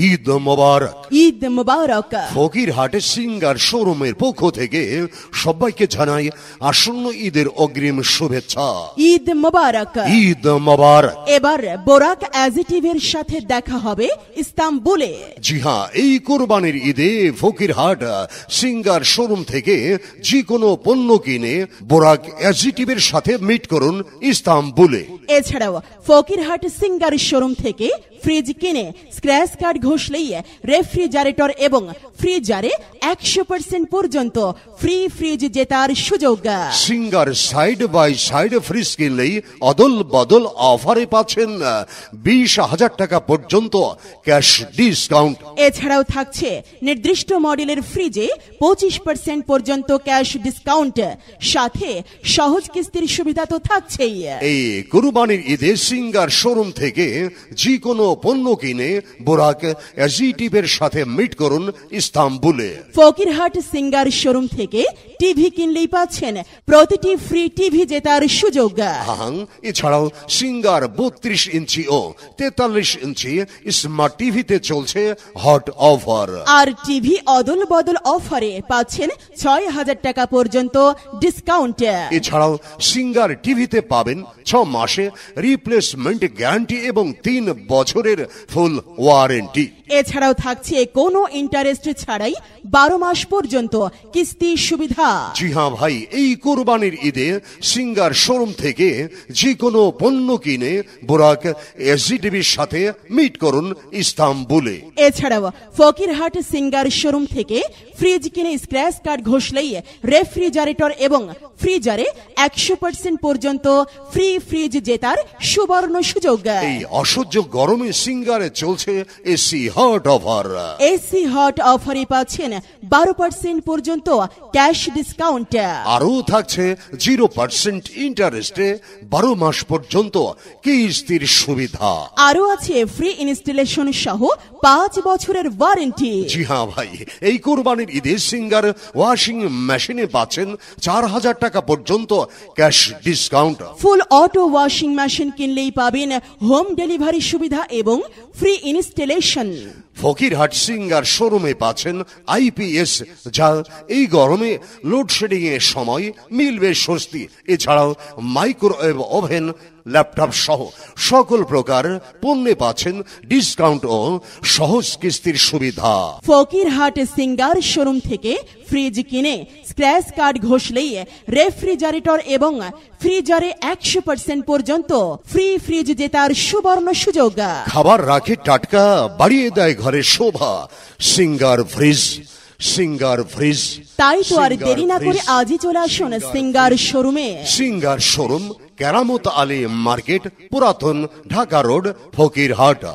ঈদ মোবারক। ঈদ মোবারক। ফকিরহাটের singer শোরুমের পক্ষ থেকে সবাইকে জানাই আসন্ন ঈদের অগ্রিম শুভেচ্ছা। ঈদ মোবারক। ঈদ মোবারক। এবার বোরাক অ্যাজিটিভের সাথে দেখা হবে ইস্তাম্বুলে। জি হ্যাঁ, এই কোরবানির ঈদে ফকিরহাট সিঙ্গার শোরুম থেকে যে কোনো পণ্য কিনে বোরাক অ্যাজিটিভের সাথে মিট করুন ইস্তাম্বুলে। এছাড়াও ফকিরহাট সিঙ্গার শোরুম থেকে ফ্রিজ কিনে স্ক্র্যাচ কার্ড ঘষলেই রেফ্রিজারেটর এবং ফ্রিজারে 100% পর্যন্ত ফ্রি ফ্রিজ জেতার সুযোগ। Singer side by side fridge কিনলেই অদল বদল অফারে পাচ্ছেন 20,000 টাকা পর্যন্ত ক্যাশ ডিসকাউন্ট। এছাড়াও থাকছে নির্দিষ্ট মডেলের ফ্রিজে 25% পর্যন্ত ক্যাশ ডিসকাউন্ট, সাথে সহজ কিস্তির সুবিধা তো থাকছেই। এই কুরবানির ঈদে সিঙ্গার শোরুম থেকে যে কোনো পণ্য কিনে বোরাক অ্যাজিটিভের সাথে মিট করুন ইস্তাম্বুলে। ফকিরহাট সিঙ্গার শোরুম থেকে টিভি কিনলেই পাচ্ছেন প্রতিটি ফ্রি টিভি জেতার সুযোগ। এছাড়াও সিঙ্গার 32 ইঞ্চি ও 43 ইঞ্চি স্মার্ট টিভিতে চলছে হট অফার। আর টিভি অদল বদল অফারে পাচ্ছেন 6,000 টাকা পর্যন্ত ডিসকাউন্ট। এছাড়াও সিঙ্গার টিভিতে পাবেন 6 মাসে রিপ্লেসমেন্ট গ্যারান্টি এবং 3 বছরের ফুল ওয়ারেন্টি। এছাড়াও থাকছে কোনো ইন্টারেস্ট ছাড়াই 12 মাস পর্যন্ত কিস্তি সুবিধা। জি হ্যাঁ ভাই, এই কোরবানির ঈদে সিঙ্গার শোরুম থেকে যে কোনো পণ্য কিনে বোরাক অ্যাজিটিভির সাথে মিট করুন ইস্তাম্বুলে। এছাড়াও ফকিরহাট সিঙ্গার শোরুম থেকে ফ্রিজ কিনে স্ক্র্যাচ কার্ড ঘষলেই রেফ্রিজারেটর এবং ফ্রিজারে 100% পর্যন্ত ফ্রি ফ্রিজ জেতার সুবর্ণ সুযোগ। এই অসহ্য গরমে সিঙ্গারে চলছে AC hot offer. AC hot অফারে পাচ্ছেন 12% পর্যন্ত ক্যাশ ডিসকাউন্ট। আরও থাকছে 0% ইন্টারেস্টে 12 মাস পর্যন্ত কিস্তির সুবিধা। আরও আছে ফ্রি ইনস্টলেশন সহ 5 বছরের ওয়ারেন্টি। জি হ্যাঁ ভাই, এই কোরবানির ঈদে সিঙ্গার ওয়াশিং মেশিনে পাচ্ছেন 4,000 টাকা পর্যন্ত cash discount. Full auto washing machine কিনলেই পাবেন হোম ডেলিভারি সুবিধা এবং ফ্রি ইনস্টলেশন। ফকিরহাট সিঙ্গার শোরুমে পাচ্ছেন আইপিএস, যা এই গরমে লোডশেডিং এর সময় মিলবে স্বস্তি। এছাড়াও মাইক্রোওয়েভ ওভেন, ল্যাপটপ সহ সকল প্রকার পণ্যে পাচ্ছেন ডিসকাউন্ট ও সহজ কিস্তির সুবিধা। ফকিরহাট সিঙ্গার শোরুম থেকে ফ্রিজ কিনে স্ক্র্যাচ কার্ড ঘষলেই রেফ্রিজারেটর এবং ফ্রিজারে 100% পর্যন্ত ফ্রি ফ্রিজ জেতার সুবর্ণ সুযোগ। খাবার রাখে টাটকা, বাড়িয়ে দেয় ঘরের শোভা। Singer fridge, Singer fridge. তাই তো আর দেরি না করে আজই চলে আসুন সিঙ্গার শোরুমে। সিঙ্গার শোরুম, কেরামত আলী মার্কেট, পুরাতন ঢাকা রোড, ফকিরহাট।